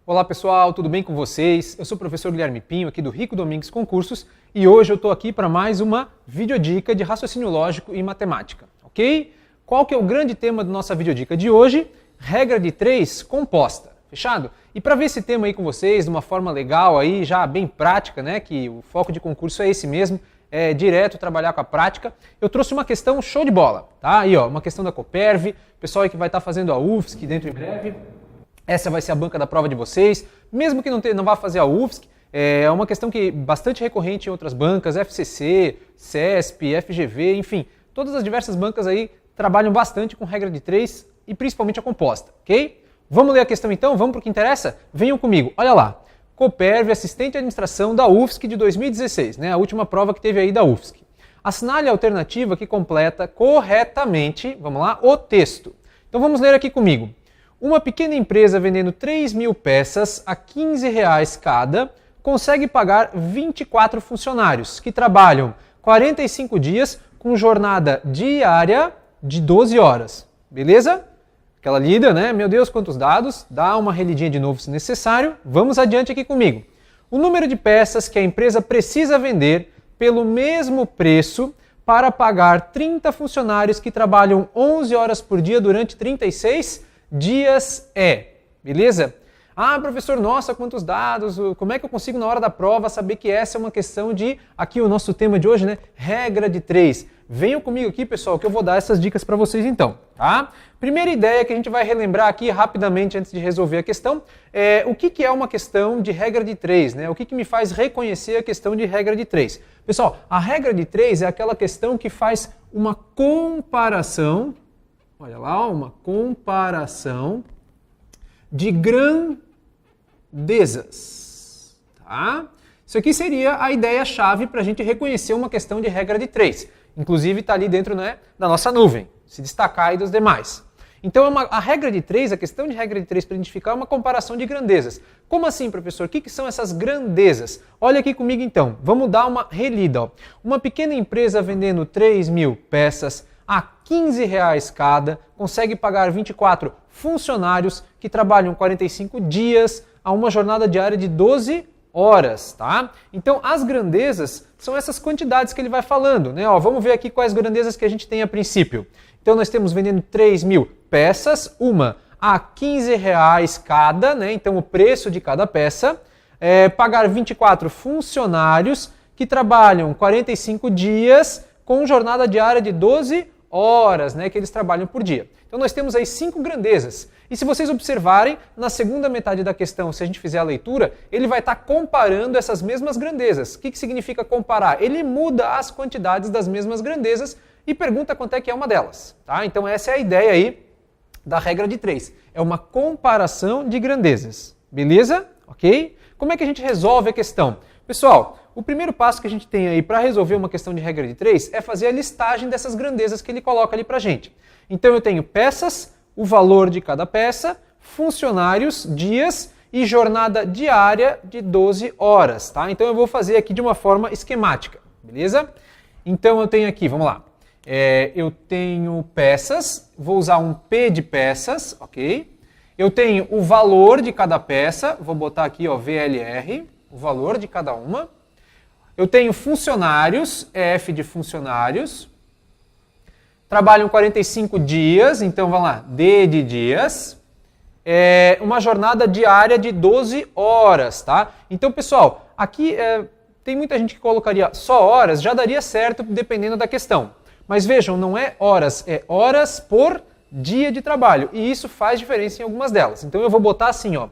Olá pessoal, tudo bem com vocês? Eu sou o professor Guilherme Pinho, aqui do Rico Domingues Concursos, e hoje eu estou aqui para mais uma videodica de raciocínio lógico e matemática, ok? Qual que é o grande tema da nossa videodica de hoje? Regra de 3 composta, fechado? E para ver esse tema aí com vocês de uma forma legal, aí, já bem prática, né? Que o foco de concurso é esse mesmo, é direto trabalhar com a prática, eu trouxe uma questão show de bola, tá? Aí ó, uma questão da Coperv, pessoal aí que vai estar fazendo a UFSC dentro em breve. Essa vai ser a banca da prova de vocês, mesmo que não vá fazer a UFSC, é uma questão que é bastante recorrente em outras bancas, FCC, CESP, FGV, enfim, todas as diversas bancas aí trabalham bastante com regra de 3 e principalmente a composta, ok? Vamos ler a questão então, vamos para o que interessa? Venham comigo, olha lá, Coperv, assistente de administração da UFSC de 2016, né, a última prova que teve aí da UFSC. Assinale a alternativa que completa corretamente, vamos lá, o texto. Então vamos ler aqui comigo. Uma pequena empresa vendendo 3.000 peças a R$15 cada consegue pagar 24 funcionários que trabalham 45 dias com jornada diária de 12 horas. Beleza? Aquela lida, né? Meu Deus, quantos dados. Dá uma relidinha de novo se necessário. Vamos adiante aqui comigo. O número de peças que a empresa precisa vender pelo mesmo preço para pagar 30 funcionários que trabalham 11 horas por dia durante 36 dias beleza? Ah, professor, nossa, quantos dados, como é que eu consigo na hora da prova saber que essa é uma questão de, aqui o nosso tema de hoje, né, regra de 3. Venham comigo aqui, pessoal, que eu vou dar essas dicas para vocês então, tá? Primeira ideia que a gente vai relembrar aqui rapidamente antes de resolver a questão, é o que é uma questão de regra de 3, né? O que me faz reconhecer a questão de regra de 3? Pessoal, a regra de 3 é aquela questão que faz uma comparação, olha lá, uma comparação de grandezas, tá? Isso aqui seria a ideia-chave para a gente reconhecer uma questão de regra de 3. Inclusive está ali dentro, né, da nossa nuvem, se destacar aí dos demais. Então a regra de 3, a questão de regra de 3 para identificar é uma comparação de grandezas. Como assim, professor? O que são essas grandezas? Olha aqui comigo então, vamos dar uma relida. Ó. Uma pequena empresa vendendo 3.000 peças a R$15 cada, consegue pagar 24 funcionários que trabalham 45 dias a uma jornada diária de 12 horas, tá? Então, as grandezas são essas quantidades que ele vai falando, né? Ó, vamos ver aqui quais grandezas que a gente tem a princípio. Então, nós temos vendendo 3.000 peças, uma a R$15 cada, né? Então, o preço de cada peça, pagar 24 funcionários que trabalham 45 dias com jornada diária de 12 horas, né, que eles trabalham por dia. Então nós temos aí 5 grandezas. E se vocês observarem, na segunda metade da questão, se a gente fizer a leitura, ele vai estar comparando essas mesmas grandezas. O que significa comparar? Ele muda as quantidades das mesmas grandezas e pergunta quanto é que é uma delas. Tá? Então essa é a ideia aí da regra de 3. É uma comparação de grandezas. Beleza? Ok? Como é que a gente resolve a questão? Pessoal, o primeiro passo que a gente tem aí para resolver uma questão de regra de 3 é fazer a listagem dessas grandezas que ele coloca ali para a gente. Então eu tenho peças, o valor de cada peça, funcionários, dias e jornada diária de 12 horas. Tá? Então eu vou fazer aqui de uma forma esquemática, beleza? Então eu tenho aqui, vamos lá, eu tenho peças, vou usar um P de peças, ok? Eu tenho o valor de cada peça, vou botar aqui ó, VLR, o valor de cada uma. Eu tenho funcionários, F de funcionários, trabalham 45 dias, então vamos lá, D de dias, uma jornada diária de 12 horas, tá? Então, pessoal, aqui tem muita gente que colocaria só horas, já daria certo dependendo da questão. Mas vejam, não é horas por dia de trabalho, e isso faz diferença em algumas delas. Então eu vou botar assim, ó,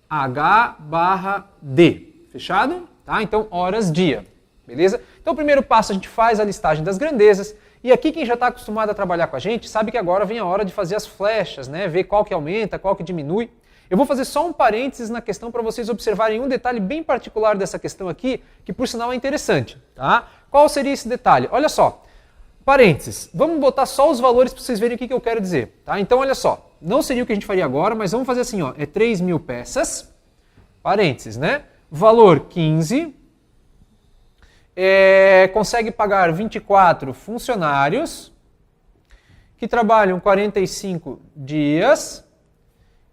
H/D, fechado? Tá? Então, horas dia, beleza? Então, o primeiro passo a gente faz a listagem das grandezas. E aqui quem já está acostumado a trabalhar com a gente sabe que agora vem a hora de fazer as flechas, né? Ver qual que aumenta, qual que diminui. Eu vou fazer só um parênteses na questão para vocês observarem um detalhe bem particular dessa questão aqui, que por sinal é interessante. Tá? Qual seria esse detalhe? Olha só, parênteses, vamos botar só os valores para vocês verem o que eu quero dizer. Tá? Então, olha só, não seria o que a gente faria agora, mas vamos fazer assim, ó, 3.000 peças, parênteses, né? Valor 15, consegue pagar 24 funcionários que trabalham 45 dias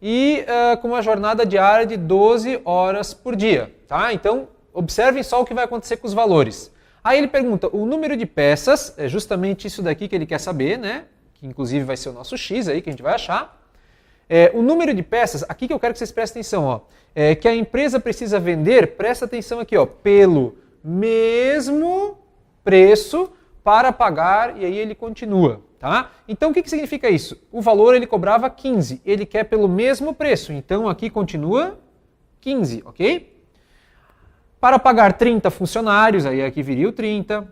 e com uma jornada diária de 12 horas por dia. Tá? Então, observem só o que vai acontecer com os valores. Aí ele pergunta o número de peças, é justamente isso daqui que ele quer saber, né? Que inclusive vai ser o nosso X aí que a gente vai achar. O número de peças, aqui que eu quero que vocês prestem atenção, ó, que a empresa precisa vender, presta atenção aqui, ó, pelo mesmo preço para pagar, e aí ele continua, tá? Então o que significa isso? O valor ele cobrava 15, ele quer pelo mesmo preço, então aqui continua 15, ok? Para pagar 30 funcionários, aí aqui viria o 30,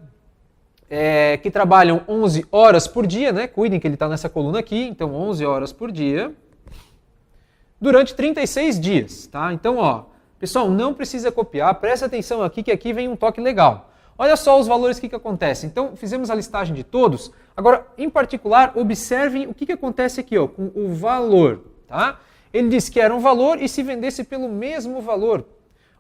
que trabalham 11 horas por dia, né? Cuidem que ele está nessa coluna aqui, então 11 horas por dia, durante 36 dias, tá? Então, ó, pessoal, não precisa copiar, presta atenção aqui que aqui vem um toque legal. Olha só os valores que acontecem. Então, fizemos a listagem de todos. Agora, em particular, observem o que acontece aqui, ó, com o valor, tá? Ele disse que era um valor e se vendesse pelo mesmo valor.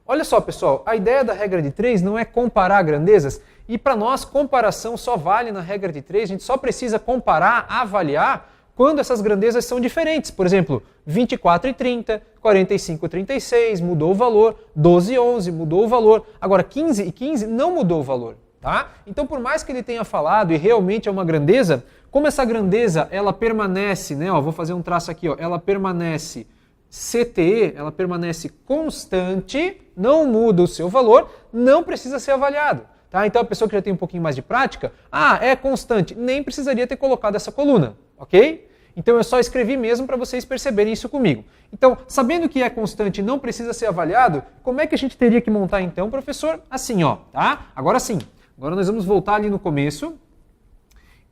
Olha só, pessoal, a ideia da regra de 3 não é comparar grandezas, e para nós, comparação só vale na regra de 3, a gente só precisa comparar, avaliar, quando essas grandezas são diferentes. Por exemplo, 24 e 30, 45 e 36, mudou o valor, 12 e 11, mudou o valor. Agora, 15 e 15 não mudou o valor, tá? Então, por mais que ele tenha falado e realmente é uma grandeza, como essa grandeza, ela permanece, né? Ó, vou fazer um traço aqui, ó, ela permanece CTE, ela permanece constante, não muda o seu valor, não precisa ser avaliado. Tá? Então, a pessoa que já tem um pouquinho mais de prática, é constante, nem precisaria ter colocado essa coluna, ok? Então eu só escrevi mesmo para vocês perceberem isso comigo. Então, sabendo que é constante e não precisa ser avaliado, como é que a gente teria que montar então, professor? Assim, ó, tá? Agora sim. Agora nós vamos voltar ali no começo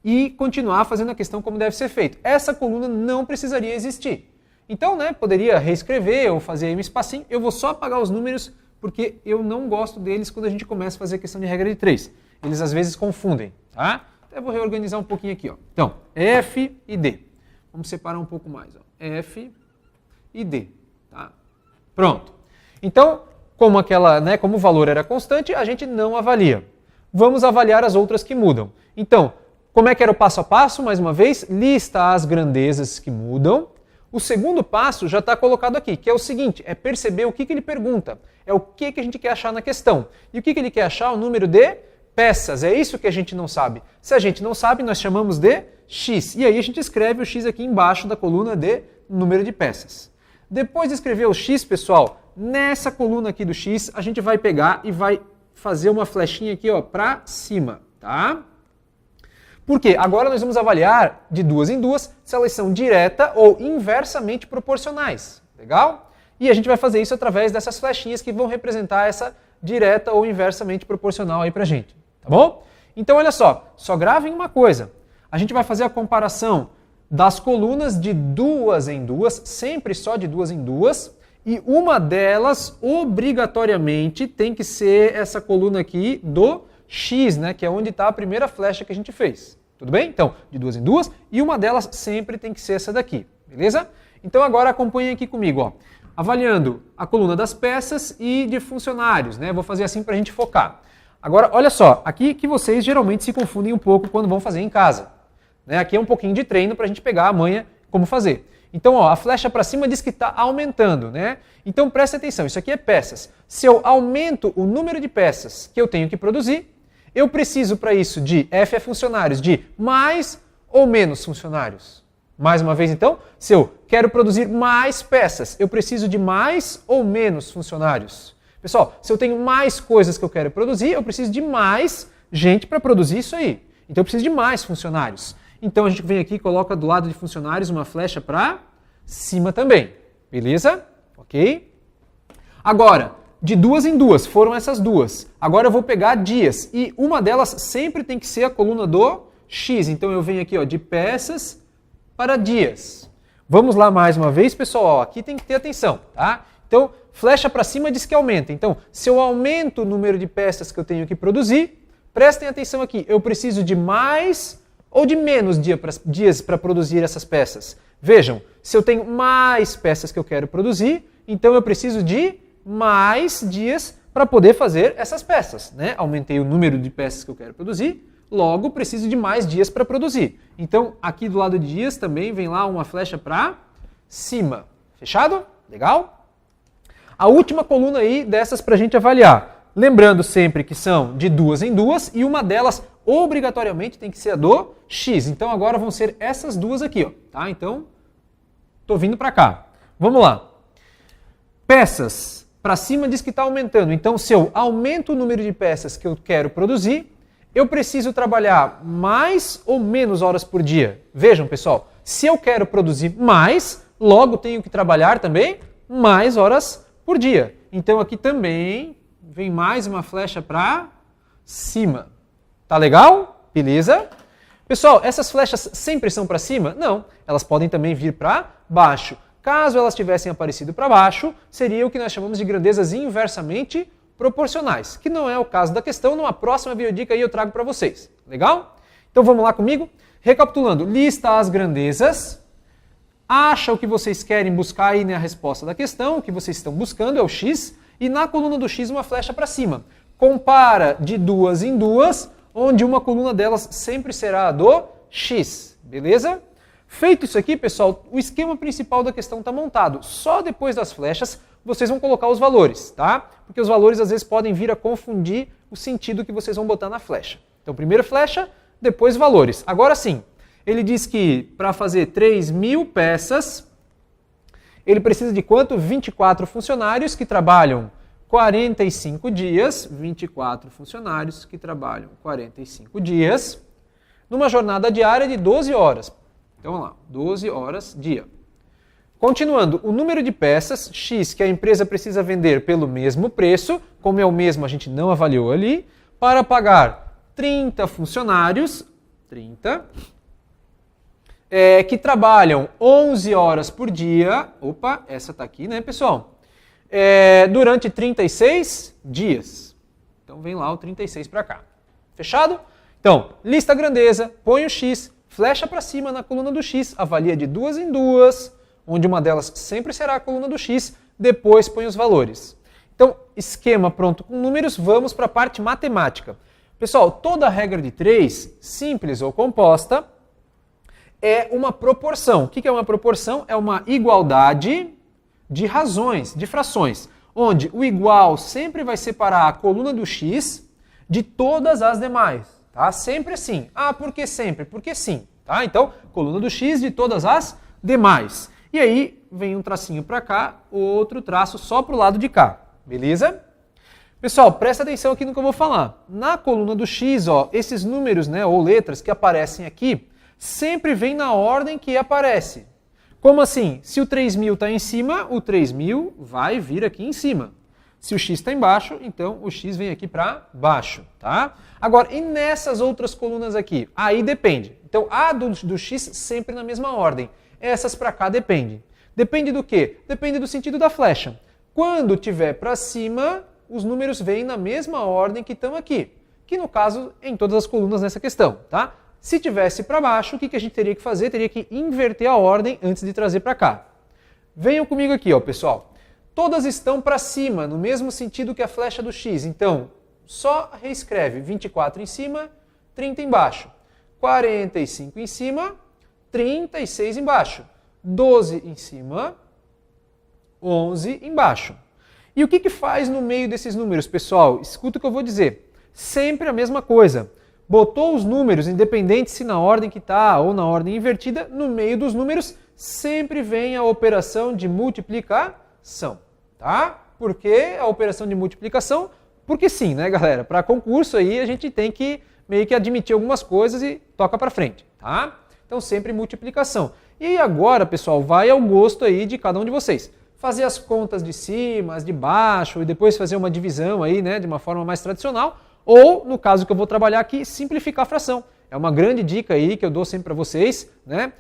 e continuar fazendo a questão como deve ser feito. Essa coluna não precisaria existir. Então, né, poderia reescrever ou fazer aí um espacinho. Eu vou só apagar os números porque eu não gosto deles quando a gente começa a fazer a questão de regra de 3. Eles às vezes confundem, tá? Então eu vou reorganizar um pouquinho aqui, ó. Então, F e D. Vamos separar um pouco mais, ó. F e D, tá? Pronto. Então, como como o valor era constante, a gente não avalia. Vamos avaliar as outras que mudam. Então, como é que era o passo a passo? Mais uma vez, lista as grandezas que mudam. O segundo passo já está colocado aqui, que é o seguinte, é perceber o que ele pergunta. É o que a gente quer achar na questão. E o que ele quer achar? O número de peças. É isso que a gente não sabe. Se a gente não sabe, nós chamamos de X. E aí a gente escreve o X aqui embaixo da coluna de número de peças. Depois de escrever o X, pessoal, nessa coluna aqui do X, a gente vai pegar e vai fazer uma flechinha aqui para cima, tá? Por quê? Agora nós vamos avaliar de duas em duas se elas são direta ou inversamente proporcionais. Legal? E a gente vai fazer isso através dessas flechinhas que vão representar essa direta ou inversamente proporcional aí pra gente. Tá bom? Então olha só gravem uma coisa. A gente vai fazer a comparação das colunas de duas em duas, sempre só de duas em duas, e uma delas obrigatoriamente tem que ser essa coluna aqui do X, né, que é onde está a primeira flecha que a gente fez. Tudo bem? Então, de duas em duas, e uma delas sempre tem que ser essa daqui, beleza? Então agora acompanhem aqui comigo, ó. Avaliando a coluna das peças e de funcionários, né? Vou fazer assim para a gente focar. Agora, olha só, aqui que vocês geralmente se confundem um pouco quando vão fazer em casa. Né? Aqui é um pouquinho de treino para a gente pegar a manha como fazer. Então, ó, a flecha para cima diz que está aumentando, né? Então presta atenção, isso aqui é peças. Se eu aumento o número de peças que eu tenho que produzir, eu preciso para isso de F é funcionários, de mais ou menos funcionários. Mais uma vez então, se eu quero produzir mais peças, eu preciso de mais ou menos funcionários. Pessoal, se eu tenho mais coisas que eu quero produzir, eu preciso de mais gente para produzir isso aí. Então eu preciso de mais funcionários. Então a gente vem aqui e coloca do lado de funcionários uma flecha para cima também. Beleza? Ok? Agora, de duas em duas, foram essas duas. Agora eu vou pegar dias e uma delas sempre tem que ser a coluna do X. Então eu venho aqui, ó, de peças para dias. Vamos lá mais uma vez, pessoal. Ó, aqui tem que ter atenção, tá? Então, flecha para cima diz que aumenta. Então, se eu aumento o número de peças que eu tenho que produzir, prestem atenção aqui. Eu preciso de mais ou de menos dias para produzir essas peças? Vejam, se eu tenho mais peças que eu quero produzir, então eu preciso de mais dias para poder fazer essas peças, né? Aumentei o número de peças que eu quero produzir, logo preciso de mais dias para produzir. Então, aqui do lado de dias também vem lá uma flecha para cima. Fechado? Legal? A última coluna aí dessas para a gente avaliar. Lembrando sempre que são de duas em duas e uma delas obrigatoriamente tem que ser a do x. Então agora vão ser essas duas aqui, ó, tá? Então, tô vindo para cá. Vamos lá. Peças. Para cima diz que está aumentando. Então, se eu aumento o número de peças que eu quero produzir, eu preciso trabalhar mais ou menos horas por dia? Vejam, pessoal, se eu quero produzir mais, logo tenho que trabalhar também mais horas por dia. Então aqui também vem mais uma flecha para cima. Tá legal? Beleza? Pessoal, essas flechas sempre são para cima? Não, elas podem também vir para baixo. Caso elas tivessem aparecido para baixo, seria o que nós chamamos de grandezas inversamente proporcionais, que não é o caso da questão. Numa próxima videodica aí eu trago para vocês. Legal? Então vamos lá comigo? Recapitulando, lista as grandezas, acha o que vocês querem buscar aí na resposta da questão, o que vocês estão buscando é o x, e na coluna do x uma flecha para cima. Compara de duas em duas, onde uma coluna delas sempre será a do x, beleza? Feito isso aqui, pessoal, o esquema principal da questão está montado. Só depois das flechas vocês vão colocar os valores, tá? Porque os valores às vezes podem vir a confundir o sentido que vocês vão botar na flecha. Então, primeiro flecha, depois valores. Agora sim, ele diz que para fazer 3.000 peças, ele precisa de quanto? 24 funcionários que trabalham 45 dias, 24 funcionários que trabalham 45 dias, numa jornada diária de 12 horas. Então, vamos lá, 12 horas dia. Continuando, o número de peças, x, que a empresa precisa vender pelo mesmo preço, como é o mesmo a gente não avaliou ali, para pagar 30 funcionários, 30, que trabalham 11 horas por dia, opa, essa está aqui, né, pessoal? Durante 36 dias. Então, vem lá o 36 para cá. Fechado? Então, lista a grandeza, põe o x, flecha para cima na coluna do x, avalia de duas em duas, onde uma delas sempre será a coluna do x, depois põe os valores. Então, esquema pronto com números, vamos para a parte matemática. Pessoal, toda regra de 3, simples ou composta, é uma proporção. O que é uma proporção? É uma igualdade de razões, de frações, onde o igual sempre vai separar a coluna do x de todas as demais. Tá? Sempre assim. Ah, por que sempre? Porque sim. Tá? Então, coluna do x de todas as demais. E aí, vem um tracinho para cá, outro traço só para o lado de cá. Beleza? Pessoal, presta atenção aqui no que eu vou falar. Na coluna do x, ó, esses números, né, ou letras que aparecem aqui, sempre vem na ordem que aparece. Como assim? Se o 3.000 está em cima, o 3.000 vai vir aqui em cima. Se o x está embaixo, então o x vem aqui para baixo, tá? Agora, e nessas outras colunas aqui? Aí depende. Então, a do x sempre na mesma ordem. Essas para cá dependem. Depende do quê? Depende do sentido da flecha. Quando tiver para cima, os números vêm na mesma ordem que estão aqui. Que no caso, em todas as colunas nessa questão, tá? Se tivesse para baixo, o que a gente teria que fazer? Teria que inverter a ordem antes de trazer para cá. Venham comigo aqui, ó, pessoal. Todas estão para cima, no mesmo sentido que a flecha do x. Então, só reescreve 24 em cima, 30 embaixo. 45 em cima, 36 embaixo. 12 em cima, 11 embaixo. E o que faz no meio desses números, pessoal? Escuta o que eu vou dizer. Sempre a mesma coisa. Botou os números, independente se na ordem que está ou na ordem invertida, no meio dos números sempre vem a operação de multiplicação. Tá? Por que a operação de multiplicação? Porque sim, né, galera? Para concurso aí a gente tem que meio que admitir algumas coisas e toca para frente, tá? Então sempre multiplicação. E agora, pessoal, vai ao gosto aí de cada um de vocês. Fazer as contas de cima, as de baixo e depois fazer uma divisão aí, né, de uma forma mais tradicional. Ou, no caso que eu vou trabalhar aqui, simplificar a fração. É uma grande dica aí que eu dou sempre para vocês, né?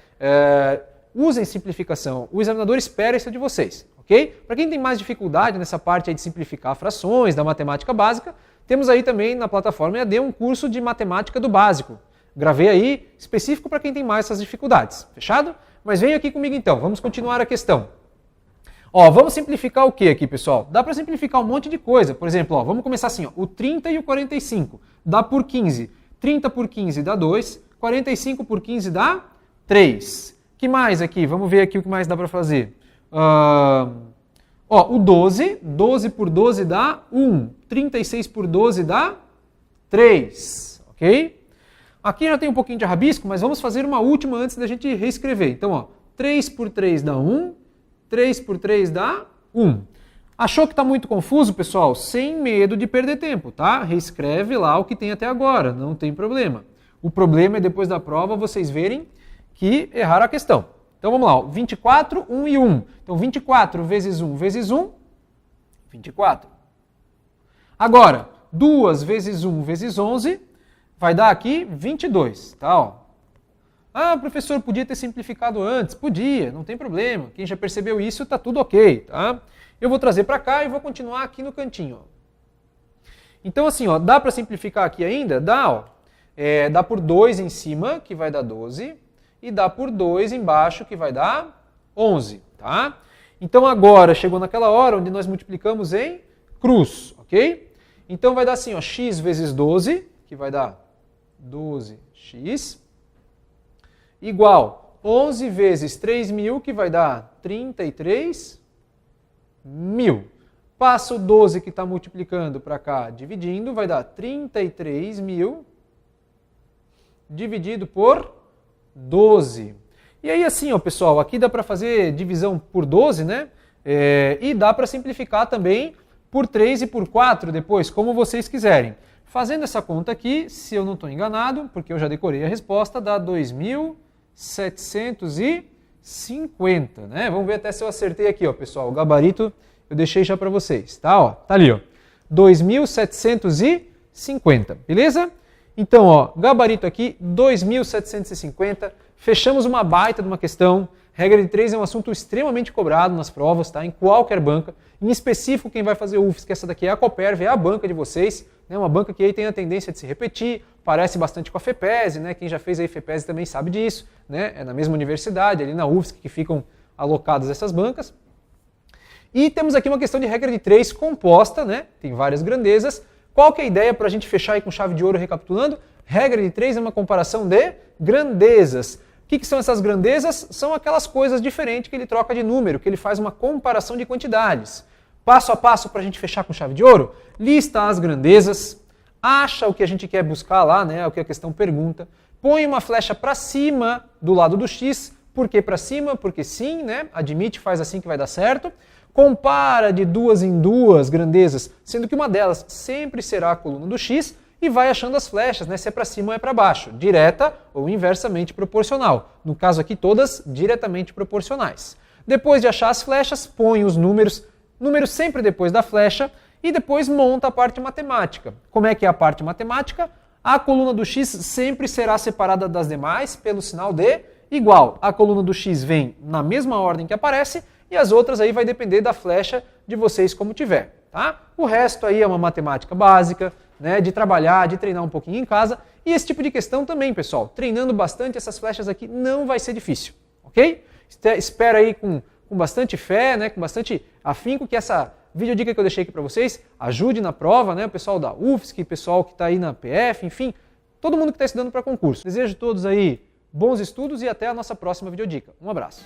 Usem simplificação. O examinador espera isso de vocês, ok? Para quem tem mais dificuldade nessa parte aí de simplificar frações, da matemática básica, temos aí também na plataforma EAD um curso de matemática do básico. Gravei aí, específico para quem tem mais essas dificuldades, fechado? Mas venha aqui comigo então, vamos continuar a questão. Ó, vamos simplificar o que aqui, pessoal? Dá para simplificar um monte de coisa. Por exemplo, ó, vamos começar assim, ó, o 30 e o 45 dá por 15. 30 por 15 dá 2, 45 por 15 dá 3. Que mais aqui? Vamos ver aqui o que mais dá para fazer. O 12 por 12 dá 1. 36 por 12 dá 3. Ok? Aqui já tem um pouquinho de rabisco, mas vamos fazer uma última antes da gente reescrever. Então, 3 por 3 dá 1. 3 por 3 dá 1. Achou que está muito confuso, pessoal? Sem medo de perder tempo, tá? Reescreve lá o que tem até agora, não tem problema. O problema é depois da prova vocês verem que erraram a questão. Então vamos lá, 24, 1 e 1. Então 24 vezes 1 vezes 1, 24. Agora, 2 vezes 1 vezes 11, vai dar aqui 22, tá? Ó. Ah, professor, podia ter simplificado antes. Podia, não tem problema. Quem já percebeu isso, está tudo ok, tá? Eu vou trazer para cá e vou continuar aqui no cantinho. Ó. Então assim, ó, dá para simplificar aqui ainda? Dá, ó. Dá por 2 em cima, que vai dar 12, e dá por 2 embaixo, que vai dar 11, tá? Então agora chegou naquela hora onde nós multiplicamos em cruz, ok? Então vai dar assim, ó, x vezes 12, que vai dar 12x, igual 11 vezes 3.000, que vai dar 33.000. Passa o 12 que está multiplicando para cá, dividindo, vai dar 33.000 dividido por 12. E aí assim, ó, pessoal, aqui dá para fazer divisão por 12, né? E dá para simplificar também por 3 e por 4 depois, como vocês quiserem. Fazendo essa conta aqui, se eu não estou enganado, porque eu já decorei a resposta, dá 2.750, né? Vamos ver até se eu acertei aqui, ó, pessoal. O gabarito eu deixei já para vocês, tá? Ó, tá ali, ó. 2.750, beleza? Então, ó, gabarito aqui, 2.750. Fechamos uma baita de uma questão. Regra de 3 é um assunto extremamente cobrado nas provas, tá? Em qualquer banca. Em específico, quem vai fazer UFSC, essa daqui é a Cooperv, é a banca de vocês. Né? Uma banca que aí tem a tendência de se repetir, parece bastante com a FEPESE, né? Quem já fez aí FEPESE também sabe disso. Né? É na mesma universidade, ali na UFSC, que ficam alocadas essas bancas. E temos aqui uma questão de regra de 3 composta, né? Tem várias grandezas. Qual que é a ideia para a gente fechar aí com chave de ouro recapitulando? Regra de 3 é uma comparação de grandezas. O que são essas grandezas? São aquelas coisas diferentes que ele troca de número, que ele faz uma comparação de quantidades. Passo a passo para a gente fechar com chave de ouro, lista as grandezas, acha o que a gente quer buscar lá, né? O que a questão pergunta, põe uma flecha para cima do lado do x. Por que para cima? Porque sim, né? Admite, faz assim que vai dar certo. Compara de duas em duas grandezas, sendo que uma delas sempre será a coluna do x, e vai achando as flechas, né, se é para cima ou é para baixo, direta ou inversamente proporcional. No caso aqui, todas diretamente proporcionais. Depois de achar as flechas, põe os números sempre depois da flecha, e depois monta a parte matemática. Como é que é a parte matemática? A coluna do x sempre será separada das demais pelo sinal de igual. A coluna do x vem na mesma ordem que aparece, e as outras aí vai depender da flecha de vocês como tiver, tá? O resto aí é uma matemática básica, né, de trabalhar, de treinar um pouquinho em casa, e esse tipo de questão também, pessoal, treinando bastante essas flechas aqui não vai ser difícil, ok? Espero aí com bastante fé, né, com bastante afinco que essa videodica que eu deixei aqui para vocês ajude na prova, né, o pessoal da UFSC, o pessoal que está aí na PF, enfim, todo mundo que está estudando para concurso. Desejo a todos aí bons estudos e até a nossa próxima videodica. Um abraço!